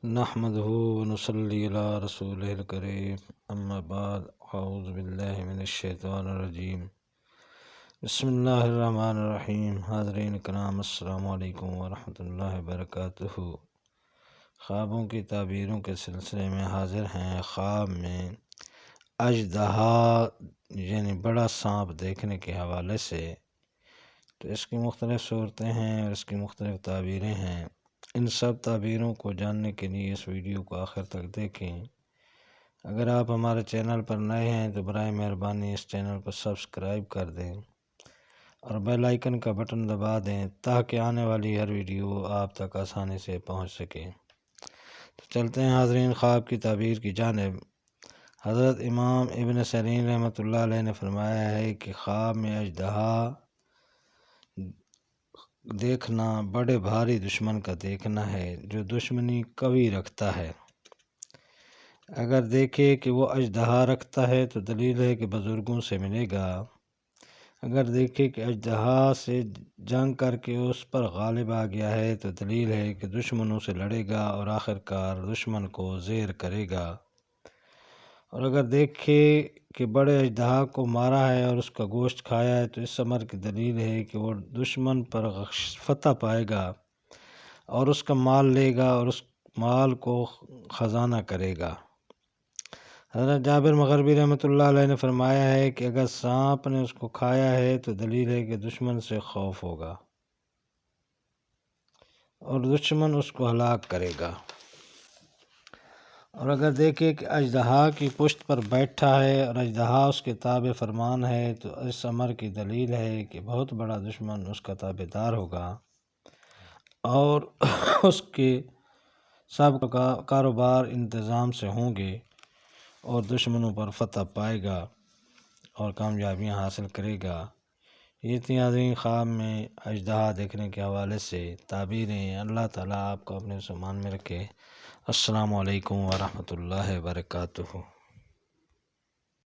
نحمده ونصلي على رسوله الكريم اما بعد اعوذ باللہ من الشیطان الرجیم بسم اللہ الرحمن الرحیم۔ حاضرین کرام السلام علیکم ورحمۃ اللہ وبرکاتہ۔ خوابوں کی تعبیروں کے سلسلے میں حاضر ہیں۔ خواب میں اژدہا یعنی بڑا سانپ دیکھنے کے حوالے سے تو اس کی مختلف صورتیں ہیں اور اس کی مختلف تعبیریں ہیں۔ ان سب تعبیروں کو جاننے کے لیے اس ویڈیو کو آخر تک دیکھیں۔ اگر آپ ہمارے چینل پر نئے ہیں تو برائے مہربانی اس چینل کو سبسکرائب کر دیں اور بیل آئیکن کا بٹن دبا دیں تاکہ آنے والی ہر ویڈیو آپ تک آسانی سے پہنچ سکے۔ تو چلتے ہیں حاضرین خواب کی تعبیر کی جانب۔ حضرت امام ابن سیرین رحمۃ اللہ علیہ نے فرمایا ہے کہ خواب میں اژدہا دیکھنا بڑے بھاری دشمن کا دیکھنا ہے جو دشمنی قوی رکھتا ہے۔ اگر دیکھے کہ وہ اژدہا رکھتا ہے تو دلیل ہے کہ بزرگوں سے ملے گا۔ اگر دیکھے کہ اژدہا سے جنگ کر کے اس پر غالب آ گیا ہے تو دلیل ہے کہ دشمنوں سے لڑے گا اور آخرکار دشمن کو زیر کرے گا۔ اور اگر دیکھے کہ بڑے اژدہا کو مارا ہے اور اس کا گوشت کھایا ہے تو اس امر کی دلیل ہے کہ وہ دشمن پر فتح پائے گا اور اس کا مال لے گا اور اس مال کو خزانہ کرے گا۔ حضرت جابر مغربی رحمۃ اللہ علیہ نے فرمایا ہے کہ اگر سانپ نے اس کو کھایا ہے تو دلیل ہے کہ دشمن سے خوف ہوگا اور دشمن اس کو ہلاک کرے گا۔ اور اگر دیکھے کہ اژدہا کی پشت پر بیٹھا ہے اور اژدہا اس کے تابع فرمان ہے تو اس امر کی دلیل ہے کہ بہت بڑا دشمن اس کا تابع دار ہوگا اور اس کے سب کاروبار انتظام سے ہوں گے اور دشمنوں پر فتح پائے گا اور کامیابیاں حاصل کرے گا۔ یہ تھی حاضرین خواب میں اژدہا دیکھنے کے حوالے سے تعبیریں۔ اللہ تعالیٰ آپ کو اپنے سامان میں رکھے۔ السلام علیکم ورحمۃ اللہ وبرکاتہ۔